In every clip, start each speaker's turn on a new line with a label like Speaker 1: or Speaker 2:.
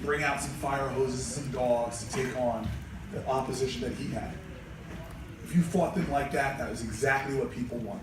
Speaker 1: bring out some fire hoses and some dogs to take on the opposition that he had. If you fought them like that, that was exactly what people want.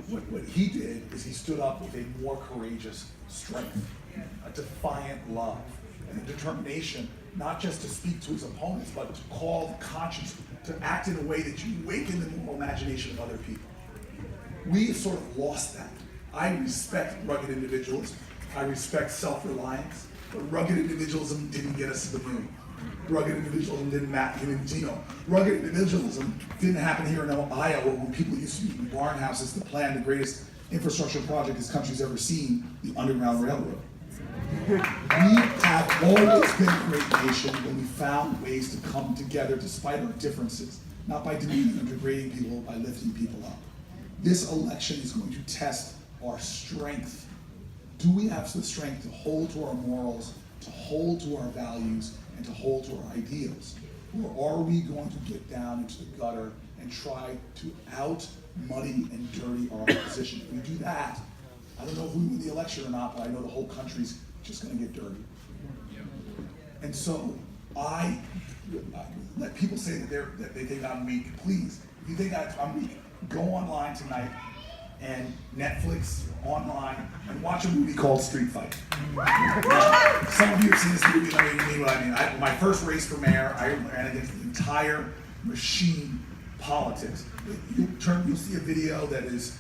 Speaker 1: What he did is he stood up with a more courageous strength, a defiant love, and a determination not just to speak to his opponents, but to call the conscience, to act in a way that you awaken the moral imagination of other people. We have sort of lost that. I respect rugged individualism. I respect self-reliance, but rugged individualism didn't get us to the moon. Rugged individualism didn't rugged individualism didn't happen here in Iowa when people used to meet in barn houses to plan the greatest infrastructure project this country's ever seen, the Underground Railroad. We have always been a great nation when we found ways to come together despite our differences, not by demeaning or degrading people, by lifting people up. This election is going to test our strength. Do we have the strength to hold to our morals, to hold to our values, and to hold to our ideals? Or are we going to get down into the gutter and try to out-muddy and dirty our opposition? If we do that, I don't know if we win the election or not, but I know the whole country's just going to get dirty. And so I let people say that they think I'm weak. Please, if you think I'm weak, go online tonight and Netflix online and watch a movie called Street Fight. Some of you have seen this movie, I mean what I mean. My first race for mayor, I ran against the entire machine politics. You'll see a video that is,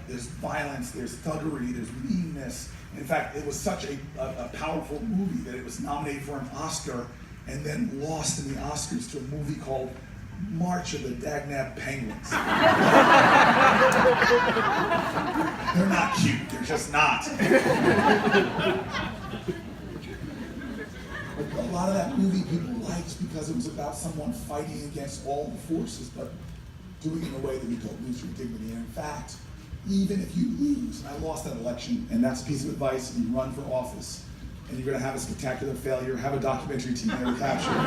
Speaker 1: there's violence, there's thuggery, there's meanness. In fact, it was such a powerful movie that it was nominated for an Oscar and then lost in the Oscars to a movie called March of the Dagnab Penguins. They're not cute, they're just not. A lot of that movie people liked because it was about someone fighting against all the forces, but doing it in a way that you don't lose your dignity. And in fact, even if you lose, and I lost that election, and that's a piece of advice, and you run for office, and you're gonna have a spectacular failure, have a documentary team there to capture it.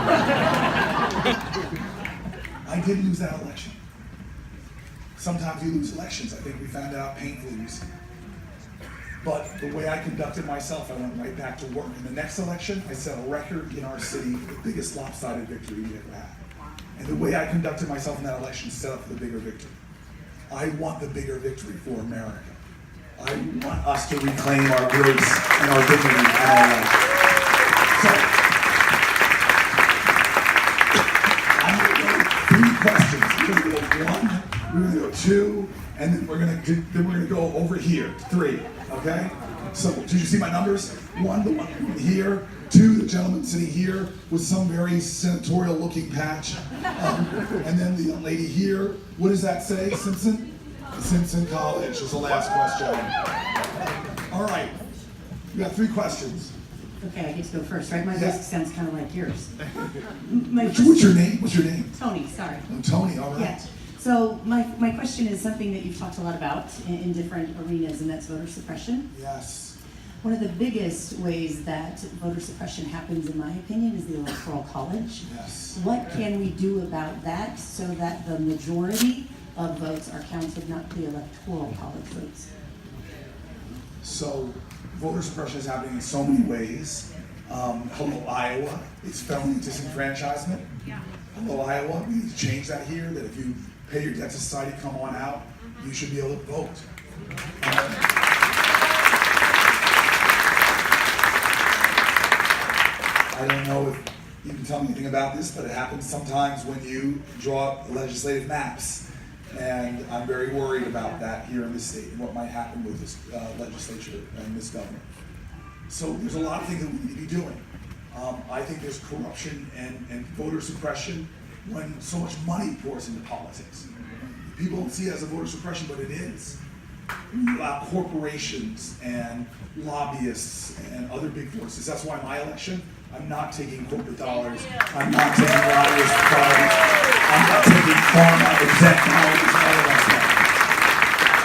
Speaker 1: I did lose that election. Sometimes you lose elections. I think we found out painfully recently. But the way I conducted myself, I went right back to work. In the next election, I set a record in our city, the biggest lopsided victory we ever had. And the way I conducted myself in that election set up for the bigger victory. I want the bigger victory for America. I want us to reclaim our grace and our dignity and our life. So, I'm going to go 3 questions. We're going to go 1, we're going to go 2, and then we're going to go over here, 3. Okay? So, did you see my numbers? 1, the one here. 2, the gentleman sitting here with some very senatorial-looking patch. And then the young lady here. What does that say, Simpson? Simpson College is the last question. All right. We got 3 questions.
Speaker 2: Okay, I get to go first, right? My voice sounds kind of like yours.
Speaker 1: What's your name? What's your name?
Speaker 2: Tony, sorry.
Speaker 1: Oh, Tony, all right.
Speaker 2: Yeah. So my question is something that you've talked a lot about in different arenas, and that's voter suppression.
Speaker 1: Yes.
Speaker 2: One of the biggest ways that voter suppression happens, in my opinion, is the Electoral College.
Speaker 1: Yes.
Speaker 2: What can we do about that so that the majority of votes are counted, not the Electoral College votes?
Speaker 1: So, voter suppression is happening in so many ways. Hello, Iowa. It's felony disenfranchisement.
Speaker 3: Yeah.
Speaker 1: Hello, Iowa. We need to change that here, that if you pay your debt to society, come on out, you should be able to vote. I don't know if you can tell me anything about this, but it happens sometimes when you draw legislative maps. And I'm very worried about that here in this state and what might happen with this legislature and this governor. So there's a lot of things that we need to be doing. I think there's corruption and voter suppression when so much money pours into politics. People don't see it as a voter suppression, but it is. We allow corporations and lobbyists and other big forces. That's why my election, I'm not taking corporate dollars. I'm not taking lobbyist funds. I'm not taking pharma, exec dollars, all of that stuff.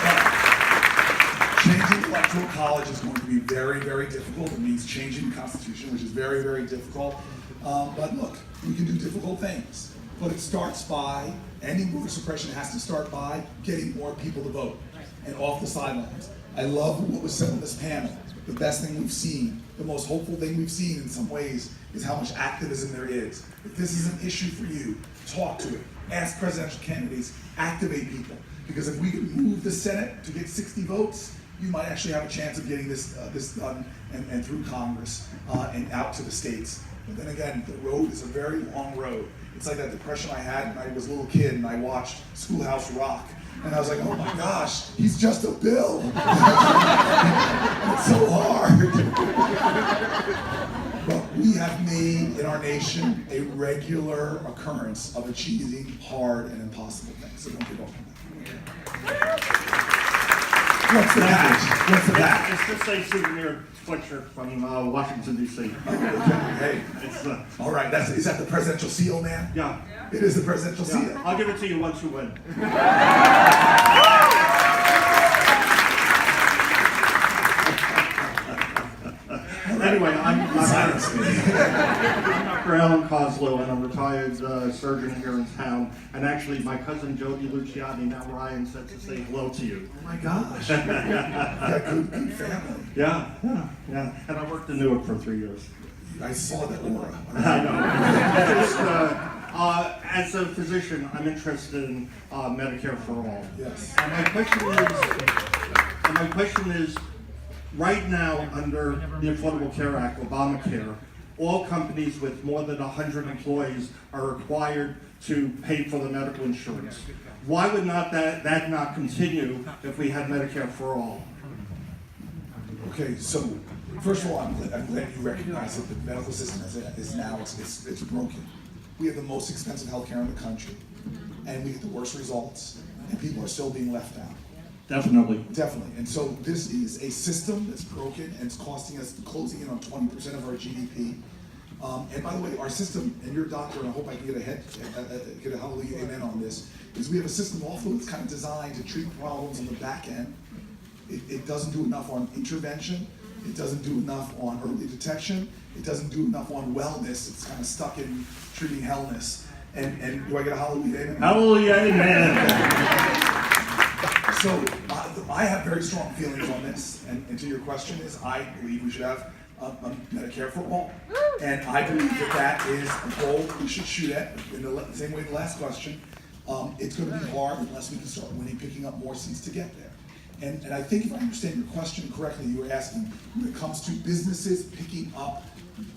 Speaker 1: But changing the Electoral College is going to be very, very difficult. It means changing the Constitution, which is very, very difficult. But look, we can do difficult things. But it starts by, ending voter suppression has to start by getting more people to vote and off the sidelines. I love what was said on this panel. The best thing we've seen The most hopeful thing we've seen in some ways is how much activism there is. If this is an issue for you, talk to it. Ask presidential candidates, activate people. Because if we could move the Senate to get 60 votes, you might actually have a chance of getting this done and through Congress and out to the states. But then again, the road is a very long road. It's like that depression I had when I was a little kid and I watched Schoolhouse Rock. And I was like, oh my gosh, he's just a bill. It's so hard. But we have made in our nation a regular occurrence of achieving hard and impossible things. So don't give up on that. What's the patch? What's the patch?
Speaker 3: It's just a souvenir sweatshirt from Washington, D.C.
Speaker 1: Hey,
Speaker 3: It's,
Speaker 1: all right, is that the presidential seal, man?
Speaker 3: yeah.
Speaker 1: It is the presidential seal.
Speaker 3: Yeah. I'll give it to you once you win. Anyway, I'm Dr. Alan Coslow, and I'm a retired surgeon here in town. And actually, my cousin Jody Luciani, now Ryan, said to say hello to you.
Speaker 1: Oh my gosh. Yeah, good family.
Speaker 3: Yeah. And I worked in Newark for 3 years.
Speaker 1: I saw that aura.
Speaker 3: I know. As a physician, I'm interested in Medicare for all.
Speaker 1: Yes.
Speaker 3: And my question is, right now, under the Affordable Care Act, Obamacare, all companies with more than 100 employees are required to pay for the medical insurance. Why would that not continue if we had Medicare for all?
Speaker 1: Okay, so first of all, I'm glad you recognize that the medical system is now it's broken. We have the most expensive healthcare in the country, and we get the worst results, and people are still being left out.
Speaker 3: Definitely.
Speaker 1: Definitely. And so this is a system that's broken and it's costing us, closing in on 20% of our GDP. And by the way, our system, and you're a doctor, and I hope I can get a hallelujah amen on this, is we have a system also that's kind of designed to treat problems on the back end. It doesn't do enough on intervention. It doesn't do enough on early detection. It doesn't do enough on wellness. It's kind of stuck in treating hellness. And do I get a hallelujah amen?
Speaker 3: Hallelujah, amen.
Speaker 1: So I have very strong feelings on this, and to your question is, I believe we should have Medicare for all, and I believe that is a goal that we should shoot at. In the same way the last question, it's going to be hard unless we can start picking up more seats to get there. And I think if I understand your question correctly, you were asking when it comes to businesses picking up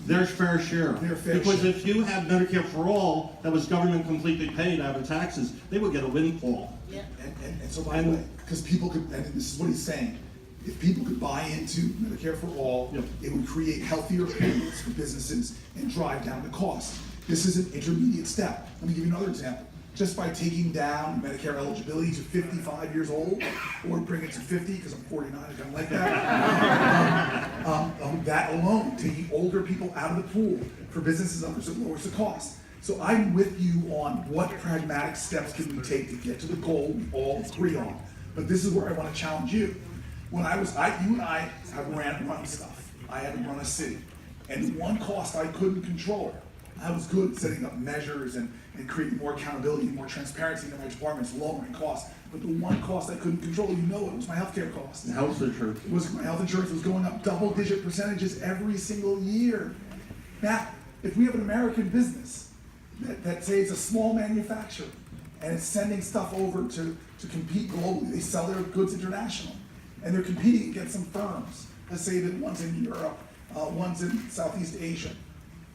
Speaker 3: their fair share. Because if you have Medicare for all that was government completely paid out of taxes, they would get a windfall.
Speaker 2: Yeah.
Speaker 1: And so by the way, because people could, and this is what he's saying, if people could buy into Medicare for all,
Speaker 3: Yep.
Speaker 1: it would create healthier payments for businesses and drive down the cost. This is an intermediate step. Let me give you another example. Just by taking down Medicare eligibility to 55 years old, or bring it to 50, because I'm 49, I kind of like that. That alone, taking older people out of the pool for businesses others, it lowers the cost. So I'm with you on what pragmatic steps can we take to get to the goal we all agree on. But this is where I want to challenge you. When you and I have run stuff. I had to run a city. And one cost I couldn't control. I was good at setting up measures and creating more accountability, more transparency in my departments, lowering costs. But the one cost I couldn't control, it was my healthcare cost.
Speaker 3: Health insurance.
Speaker 1: My health insurance was going up double-digit percentages every single year. Now, if we have an American business that say it's a small manufacturer and it's sending stuff over to compete globally, they sell their goods internationally, and they're competing against some firms. Let's say that one's in Europe, one's in Southeast Asia.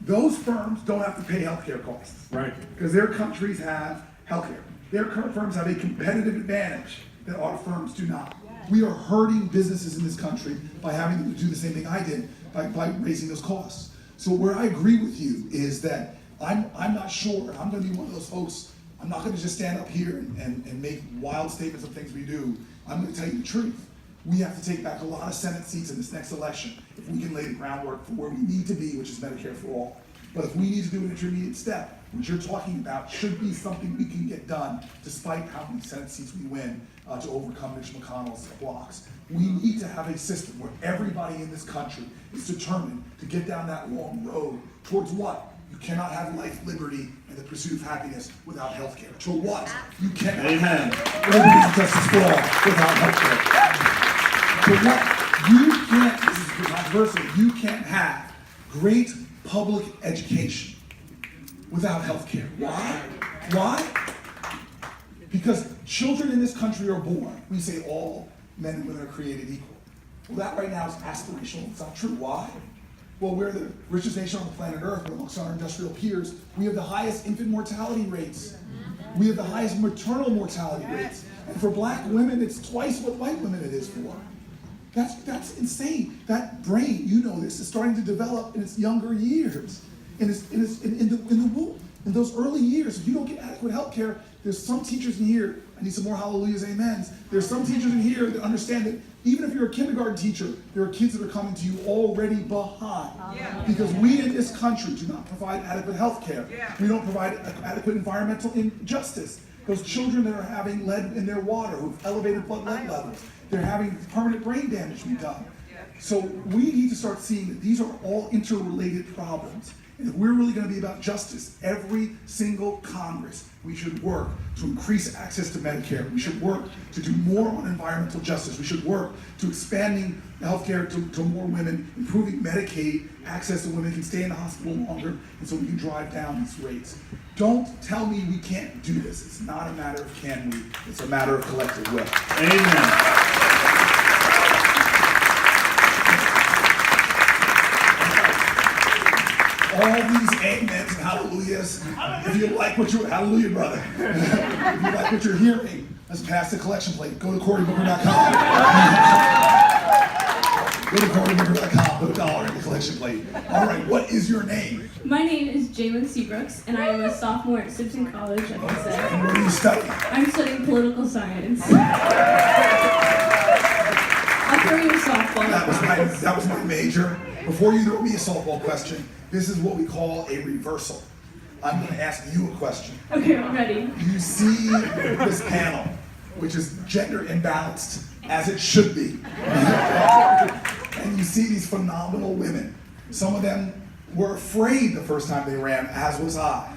Speaker 1: Those firms don't have to pay healthcare costs.
Speaker 3: Right.
Speaker 1: Because their countries have healthcare. Their firms have a competitive advantage that our firms do not. We are hurting businesses in this country by having them do the same thing I did, by raising those costs. So where I agree with you is that I'm not sure, I'm going to be one of those folks, I'm not going to just stand up here and make wild statements of things we do. I'm going to tell you the truth. We have to take back a lot of Senate seats in this next election if we can lay the groundwork for where we need to be, which is Medicare for all. But if we need to do an intermediate step, what you're talking about should be something we can get done despite how many Senate seats we win to overcome Mitch McConnell's blocks. We need to have a system where everybody in this country is determined to get down that long road towards what? You cannot have life, liberty, and the pursuit of happiness without health care. To what? You cannot have liberty and justice for all without health care. To what? You can't, this is is controversial. You can't have great public education without health care. Why? Why? Because children in this country are born. We say all men and women are created equal. Well, that right now is aspirational. It's not true. Why? Well, we're the richest nation on the planet Earth, but amongst our industrial peers, we have the highest infant mortality rates. We have the highest maternal mortality rates. And for black women, it's twice what white women it is for. That's insane. That brain, you know this, is starting to develop in its younger years, in the womb. In those early years, if you don't get adequate health care, there's some teachers in here, I need some more hallelujahs, amens. There's some teachers in here that understand that even if you're a kindergarten teacher, there are kids that are coming to you already behind. Yeah. Because we in this country do not provide adequate health care. Yeah. We don't provide adequate environmental justice. Those children that are having lead in their water, who've elevated blood lead levels, they're having permanent brain damage be done. So we need to start seeing that these are all interrelated problems. And if we're really going to be about justice, every single Congress, we should work to increase access to Medicare. We should work to do more on environmental justice. We should work to expanding healthcare to more women, improving Medicaid access so women can stay in the hospital longer, and so we can drive down these rates. Don't tell me we can't do this. It's not a matter of can we, it's a matter of collective will.
Speaker 3: Amen.
Speaker 1: All these amens and hallelujahs, if you like what you're, hallelujah, brother. If you like what you're hearing, let's pass the collection plate. Go to CoryBooker.com. Go to CoryBooker.com, put $1 in the collection plate. All right, what is your name?
Speaker 4: My name is Jalen Seabrooks, and I am a sophomore at Simpson College, like I said.
Speaker 1: And what do you study?
Speaker 4: I'm studying political science. I'll throw you a softball.
Speaker 1: That was my major. Before you throw me a softball question, this is what we call a reversal. I'm going to ask you a question.
Speaker 4: Okay, I'm ready.
Speaker 1: You see this panel, which is gender imbalanced, as it should be. And you see these phenomenal women. Some of them were afraid the first time they ran, as was I.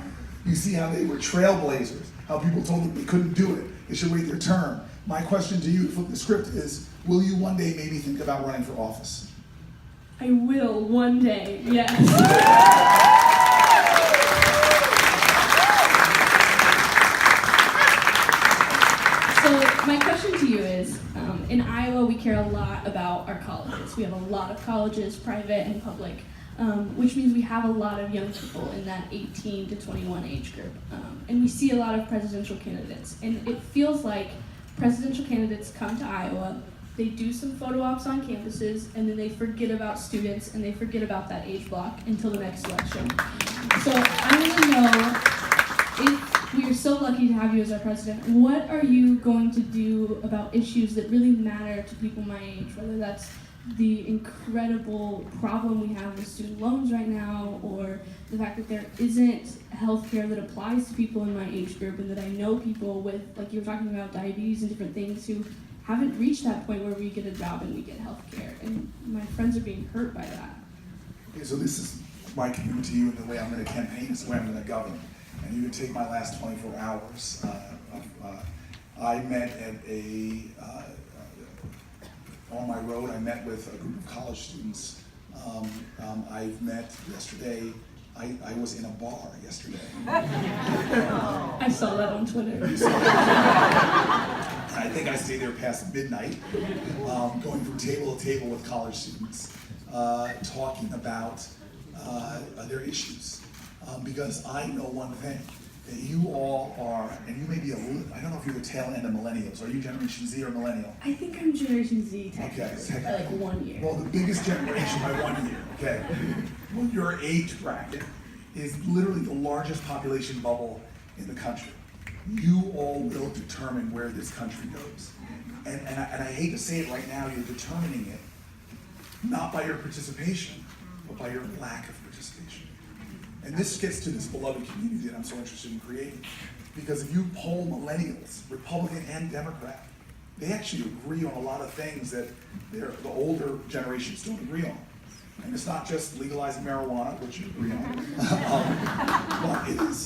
Speaker 1: You see how they were trailblazers, how people told them they couldn't do it, they should wait their turn. My question to you, to flip the script, is will you one day maybe think about running for office?
Speaker 4: I will one day, yes. So my question to you is, in Iowa we care a lot about our colleges. We have a lot of colleges, private and public, which means we have a lot of young people in that 18 to 21 age group. And we see a lot of presidential candidates. And it feels like presidential candidates come to Iowa, they do some photo ops on campuses, and then they forget about students and they forget about that age block until the next election. So I want to know, if we are so lucky to have you as our president, what are you going to do about issues that really matter to people my age, whether that's the incredible problem we have with student loans right now, or the fact that there isn't health care that applies to people in my age group, and that I know people with, like you were talking about, diabetes and different things who haven't reached that point where we get a job and we get health care, and my friends are being hurt by that.
Speaker 1: Okay, so this is my commitment to you, and the way I'm going to campaign is the way I'm going to govern. And you can take my last 24 hours. I met at on my road, I met with a group of college students. I've met yesterday, I was in a bar yesterday.
Speaker 4: I saw that on Twitter.
Speaker 1: I think I stayed there past midnight, going from table to table with college students, talking about their issues. Because I know one thing, that you all are, and you may be I don't know if you're the tail end of millennials. Are you Generation Z or millennial?
Speaker 4: I think I'm Generation Z technically,
Speaker 1: Okay,
Speaker 4: by like 1 year.
Speaker 1: Well, the biggest generation by 1 year, okay? Well, your age bracket is literally the largest population bubble in the country. You all will determine where this country goes. And I hate to say it right now, you're determining it not by your participation, but by your lack of participation. And this gets to this beloved community that I'm so interested in creating. Because if you poll millennials, Republican and Democrat, they actually agree on a lot of things that the older generations don't agree on. And it's not just legalizing marijuana, which you agree on, but it is